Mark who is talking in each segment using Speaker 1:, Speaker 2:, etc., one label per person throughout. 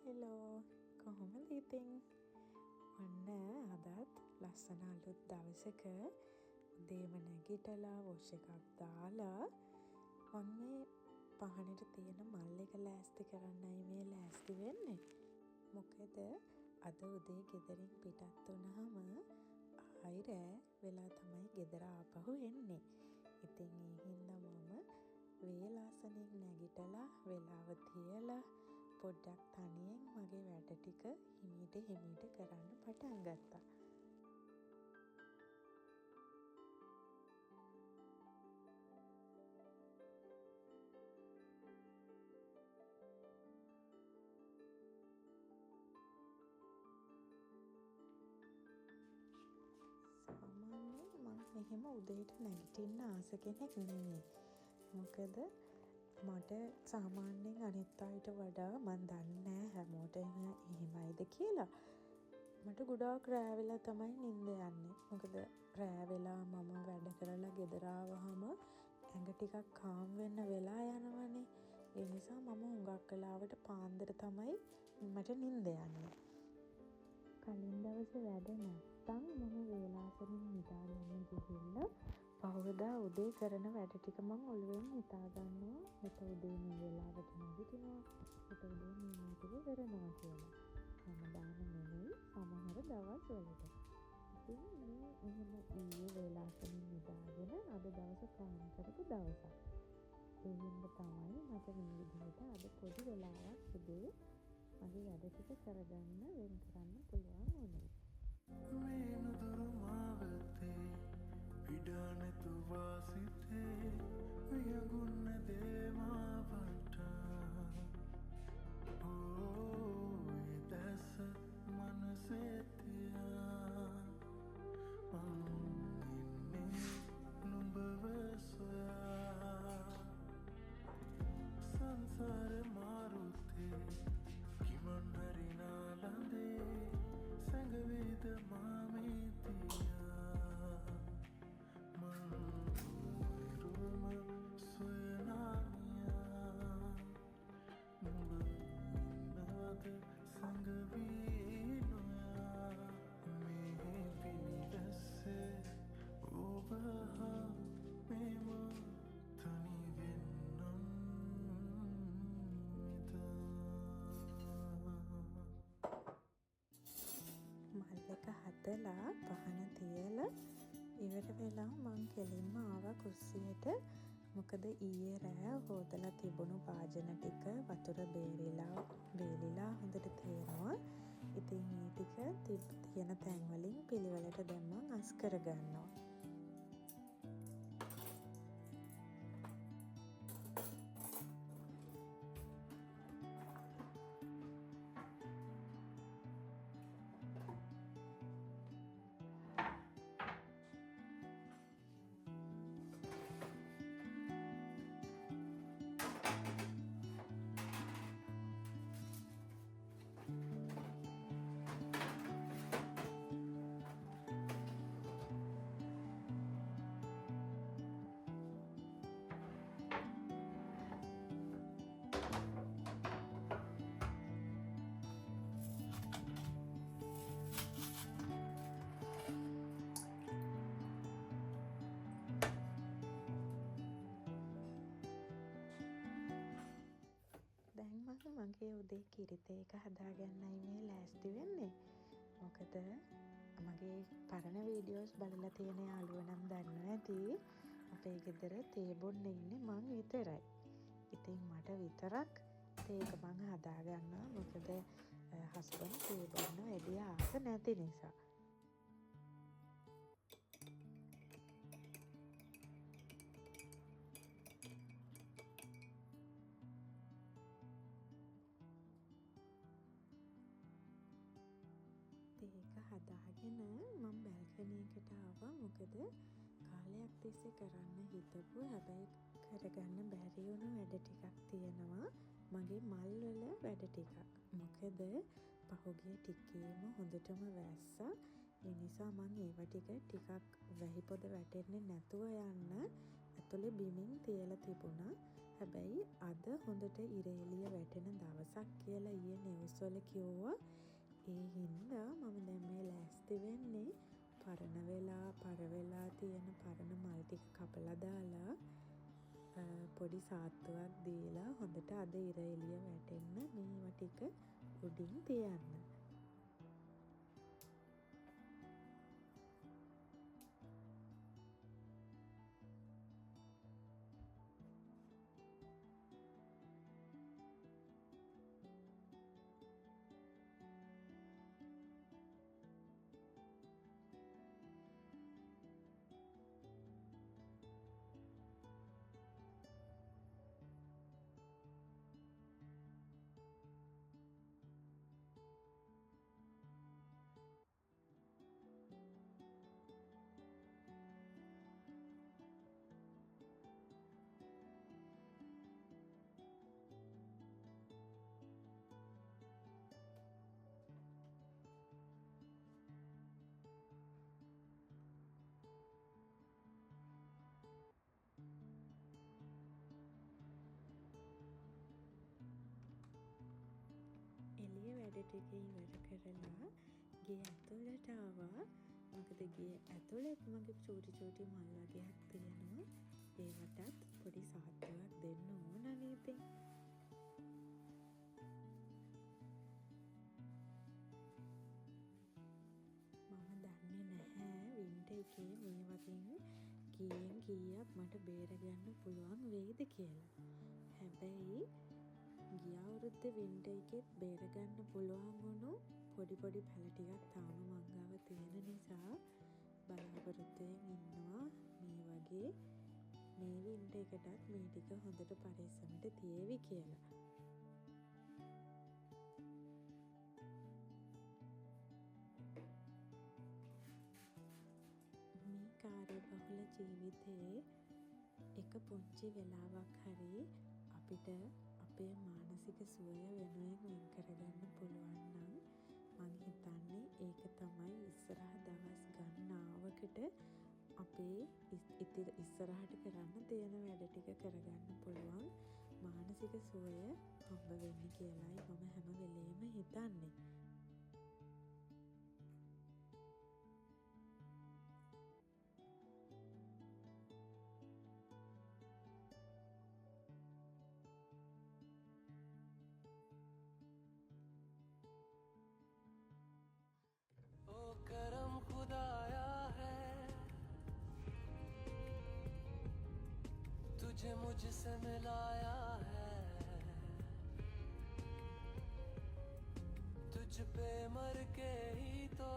Speaker 1: Hello කොහොමද ඉතින් ඔන්න අදත් ලස්සන අලුත් දවසක උදේම නැගිටලා වොෂ් එකක් දාලා මම මේ පහනට තියෙන මල් එක ලෑස්ති කරන්නයි මේ ලෑස්ති වෙන්නේ. මොකද අද උදේ ගෙදරින් පිටත් වුණාම ආයි රෑ වෙලා තමයි ගෙදර ආපහු එන්නේ. ඉතින් ඒ හින්දා මම වේලාසනින් නැගිටලා වෙලාව තියලා පොඩ්ඩක් තනියෙන් මගේ වැඩ ටික හිමීට කරන්න පටන් ගත්තා. සාමාන්‍යයෙන් මම මෙහෙම උදේට නැගිටින්න ආස කෙනෙක් නෙමෙයි. මොකද මට සාමාන්‍යයෙන් අනිත් අයට වඩා මන් දන්නේ නැහැ හැමෝටම එහෙමයිද කියලා. මට ගොඩාක් රෑ වෙලා තමයි නිින්ද යන්නේ. මොකද රෑ වෙලා මම වැඩ කරලා ගෙදර ආවහම ඇඟ ටිකක් කාම් වෙන්න වෙලා යනවනේ. ඒ නිසා මම හුඟක් වෙලාවට පාන්දර තමයි මට නිින්ද යන්නේ. කලින් දවසේ වැඩ නැත්තම් මම වේලාසනින් නිදාගන්න ගිහිල්ලා පහුවදා උදේ කරන වැඩ ටික මම ඔළුවෙන් හිතා ගන්නවා. හෙට උදේ මේ වෙලාවට නැගිටිනවා. හෙට උදේ මේ ටික කරනවා කියලා. හැමදාම නෙමෙයි සමහර දවස්වලට. ඉතින් මේ එහෙම ඊයේ වේලාසනින් නිදාගෙන අද දවස ප්ලෑන් කරපු දවසක්. ඒ හින්දා තමයි මට මේ විදිහට අද පොඩි වෙලාවක් උදේ මගේ වැඩ ටික කරගන්න වෙන් කරන්න පුළුවන් වුණේ.
Speaker 2: මේ නුදුරු මාවතේ විඩානතු වාසිතේ වියගුන්න දේමාවට ඕයි දැස මනසේතියා ඉන්නේ නුඹව සොයා සංසාර මාරුතේ කිමන් හරිනාලඳේ සංගවේද මාමේතියා මරුම සොයනානියා නුඹ ඉන්නවද සංගවී නොයා මේ පිණිදස්සේ ඔබහා මෙම තනි වෙන්නම්
Speaker 1: මල් එක හදලා පහන තියලා ඉවර වෙලා මං කෙලින්ම ආවා කුස්සියට. මොකද ඊයේ රෑ හොදලා තිබුණු භාජන ටික වතුර බේරිලා හොඳට තියෙනවා. ඉතින් මේ ටික තියෙන තැන් වලින් පිළිවෙලට දැම්මම අස් කරගන්නවා. දැන් මම මගේ උදේ කිරිතේ එක හදාගන්නයි මේ ලෑස්ති වෙන්නේ. මොකද මගේ පරණ වීඩියෝස් බලලා තියෙන යාළුවෝ නම් දන්නවා ඇති අපේ ගෙදර තේ බොන්න ඉන්නේ මං විතරයි. ඉතින් මට විතරක් තේක මං හදාගන්නවා. මොකද හස්බන්ඩ් තේ බොන්න වැඩි ආස නැති නිසා. ඒක හදාගෙන මම බැල්කනි එකට ආවා. මොකද කාලයක් තිස්සේ කරන්න හිතපු හැබැයි කරගන්න බැරි වුණු වැඩ ටිකක් තියෙනවා. මගේ මල් වල වැඩ ටිකක්. මොකද පහුගිය ටිකේම හොඳටම වැස්සා. ඒ නිසා මම ඒව ටිකක් වැහි පොද වැටෙන්නේ නැතුව යන්න ඇතුලේ බිමින් තියලා තිබුණා. හැබැයි අද හොඳට ඉර එළිය වැටෙන දවසක් කියලා ඊයේ නිවුස් වල කිව්වා. ඒ හින්දා මම දැන් මේ ලෑස්ති වෙන්නේ පරණ වෙලා තියෙන පරණ මල් ටික කපලා දාලා පොඩි සාත්තුවක් දීලා හොඳට අද ඉර එළිය වැටෙන්න මේවා ටික උඩින් තියන්න. එළිය වැඩ ටික ඉවර කරලා ගේ ඇතුළට ආවා. මොකද ගේ ඇතුළෙත් මගේ චූටි මල් වගේක් තියෙනවා. ඒවටත් පොඩි සාත්තුවක් දෙන්න ඕන නේද? මම දන්නේ නැහැ වින්ටර් එකේ මේ වගේ කීයෙන් කීයක් මට බේරගන්න පුළුවන් වෙයිද කියලා. හැබැයි ගිය අවුරුද්දේ වින්ටර් එකෙත් බේරගන්න පුළුවන් වුණු පොඩි පැල ටිකක් තාම මං ගාව තියෙන නිසා බලාපොරොත්තුවෙන් ඉන්නවා මේ වගේ මේ වින්ටර් එකටත් මේ ටික හොඳට පරිස්සමට තියේවි කියලා. මේ කාර්යබහුල ජීවිතේ එක පුංචි වෙලාවක් හරි අපිට අපේ මානසික සුවය වෙනුවෙන් වෙන් කරගන්න පුළුවන් නම් මං හිතන්නේ ඒක තමයි ඉස්සරහ දවස් ගණනාවකට අපේ ඉස්සරහට කරන්න තියෙන වැඩ ටික කරගන්න පුළුවන් මානසික සුවය හම්බ වෙන්නේ කියලායි මම හැම වෙලේම හිතන්නේ.
Speaker 2: करम खुदाया है तुझे मुझसे मिलाया है तुझ पे मर के ही तो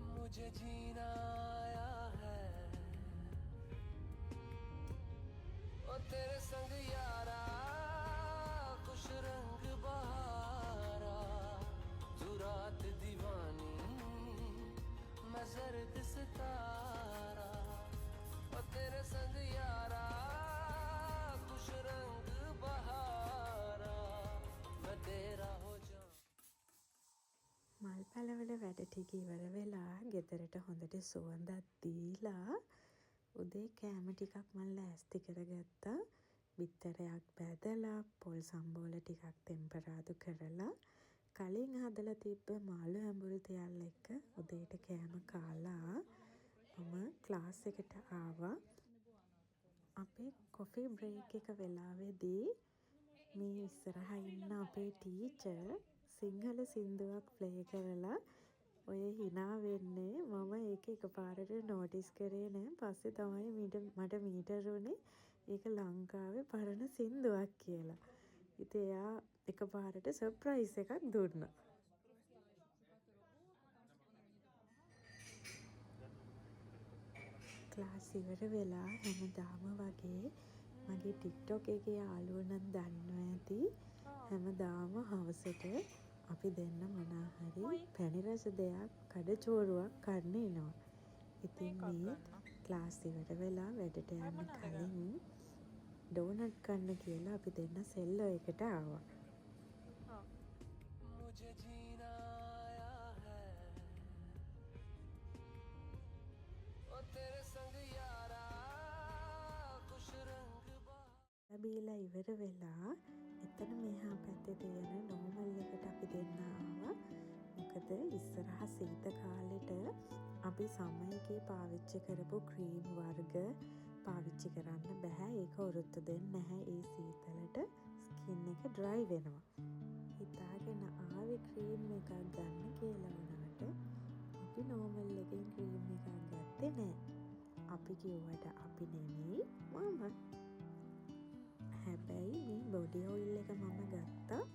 Speaker 2: मुझे जीना आया है ओ तेरे संग यारा खुश रंग बहारा तू रात दीवानी मैं जर्द सितारा ओ तेरे संग यारा खुश रंग बहारा मैं तेरा हो जाऊं.
Speaker 1: මල් පැලවල වැඩ ටික ඉවර වෙලා ගෙදරට හොඳට සුවඳක් දීලා උදේ කෑම ටිකක් මම ලෑස්ති කරගත්තා. බිත්තරයක් බැදලා පොල් සම්බෝල ටිකක් ටෙම්පරාදු කරලා කලින් හදලා තිබ්බ මාළු ඇඹුල් තෙල් එක්ක උදේට කෑම කාලා මම ක්ලාස් එකට ආවා. අපේ කොෆි බ්‍රේක් එක වෙලාවේදී මේ ඉස්සරහා ඉන්න අපේ ටීචර් සිංහල සින්දුවක් ප්ලේ කරලා ඔය හිනා වෙන්නේ මම ඒක එකපාරට නෝටිස් කරේ නෑ. පස්සේ තමයි මට මීටර් උනේ ඒක ලංකාවේ පරණ සින්දුවක් කියලා. ඉතින් එයා එකපාරට සර්ප්‍රයිස් එකක් දුන්නා. ක්ලාස් ඉවර වෙලා හැමදාම වගේ මගේ TikTok එකේ යාළුවෝ නම් දන්නවා ඇති. හැමදාම හවසට අපි දෙන්න මොනා හරි පැණි රස දෙයක් කඩචෝරුවක් කන්න එනවා. ඉතින් මේ ක්ලාස් ඉවර වෙලා වැඩට යන්න කලින් ඩෝනට් කන්න කියලා අපි දෙන්න සෙල්ලෝ එකට ආවා.
Speaker 2: मुझे जीना आया है ओ तेरे संग यारा
Speaker 1: කාලා බීලා ඉවර වෙලා එතන මෙහා පැත්තේ තියෙන නෝමල් එකට අපි දෙන්න ආවා. මොකද ඉස්සරහ සීත කාලෙට අපි සමයකේ පාවිච්චි කරපු ක්‍රීම් වර්ග පාවිච්චි කරන්න බැහැ. ඒක ඔරොත්තු දෙන්නේ නැහැ. ඒ සීතලට ස්කින් එක ඩ්‍රයි වෙනවා. හිතාගෙන ආවේ ක්‍රීම් එකක් ගන්න කියලා වුණාට අපි නෝමල් එකෙන් ක්‍රීම් එකක් ගත්තේ නැහැ. අපි කිව්වට අපි නෙමෙයි මම. හැබැයි මේ බොඩි ඔයිල් එක මම ගත්තා.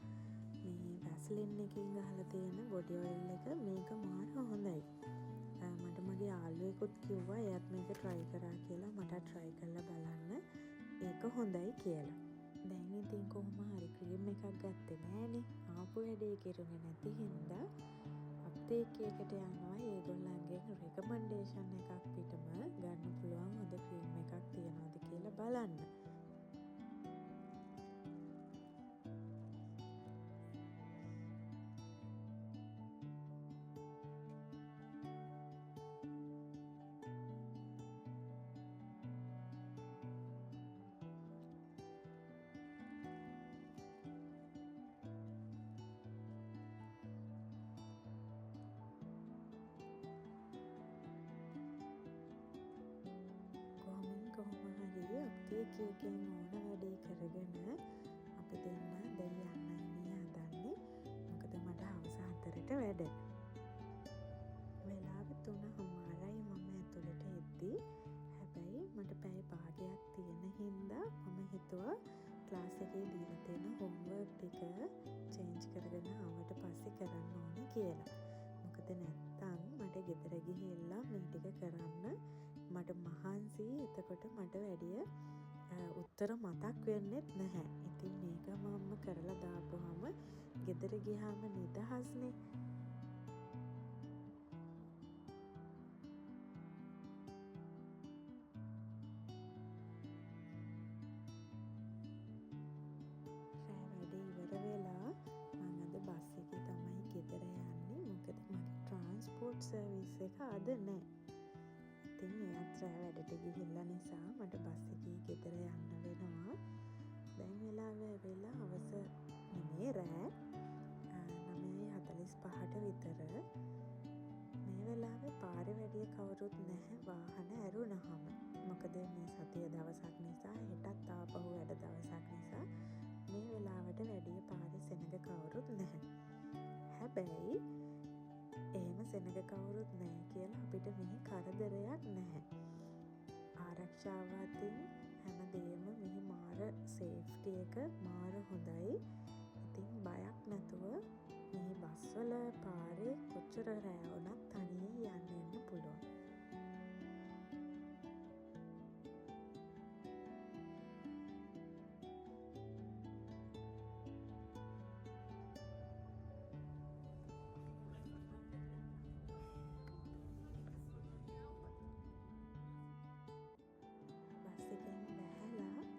Speaker 1: මේ වැස්ලින් එකකින් ගහලා තියෙන බොඩි ඔයිල් එක. මේක මාර හොඳයි. මට මගේ යාළුවෙකුත් කිව්වා එයාත් මේක try කරා කියලා. මට try කරලා බලන්න ඒක හොඳයි කියලා. දැන් ඉතින් කොහොම හරි ක්‍රීම් එකක් ගත්තේ නෑනේ. ආපු වැඩේ කෙරුනේ නැති හින්දා අප්ටේක් එකකට යනවා. ඒගොල්ලන්ගෙන් රෙකමන්ඩේෂන් එකක් පිටම ගන්න පුළුවන් හොඳ ක්‍රීම් එකක් තියනවාද කියලා බලන්න. අප්ටේකයෙන් ඕන වැඩේ කරගෙන අපි දෙන්න දැන් යන්නයි හදන්නේ. මොකද මට හවස 4ට වැඩ. වෙලාව 3:00යි මම ඇතුළට එද්දී. හැබැයි මට පැය භාගයක් තියෙන හින්දා මම හිතුවා ක්ලාස් එකේ දීලා තියෙන හෝම්වර්ක් ටික චේන්ජ් කරගෙන ආවට පස්සේ කරන්න ඕනේ කියලා. මොකද නැත්තම් මට ගෙදර ගිහිල්ලා මේ ටික කරන්න මට මහන්සි. එතකොට මට වැඩිය උත්තර මතක් වෙන්නෙත් නැහැ. ඉතින් මේක මම කරලා දාපුවාම ගෙදර ගියාම නිදහස්නේ. වැඩේ ඉවර වෙලා මම අද බස් එකේ තමයි ගෙදර යන්නේ. මොකද මගේ ට්‍රාන්ස්පෝර්ට් සර්විස් එක අද නැහැ. ඉතින් එයාත් වැඩට ගිහිල්ලා නිසා මට බස් එකේ ගෙදර යන්න වෙනවා. දැන් වෙලාව වෙලා හවස නෙමේ රෑ 9:45ට විතර. මේ වෙලාවේ පාරේ වැඩිය කවුරුත් නැහැ වාහන ඇරුණාම. මොකද මේ සතිය දවසක් නිසා හෙටත් ආපහු වැඩ දවසක් නිසා මේ වෙලාවට වැඩිය පාරේ සෙනග කවුරුත් නැහැ. හැබැයි එහෙම සෙනග කවුරුත් නැහැ කියලා අපිට මෙහි කරදරයක් නැහැ. ආරක්ෂාව අතින් හැමදේම මෙහි මාර සේෆ්ටි එක මාර හොඳයි. ඉතින් බයක් නැතුව මෙහි බස්වල පාරේ කොච්චර රෑ වුණත් තනියෙන් යන්න පුළුවන්.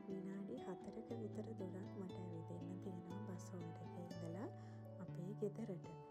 Speaker 1: විනාඩි 4ක විතර දුරක් මට ඇවිදින්න තියෙනවා බස් හෝල්ඩ් එකේ ඉඳලා අපේ ගෙදරට.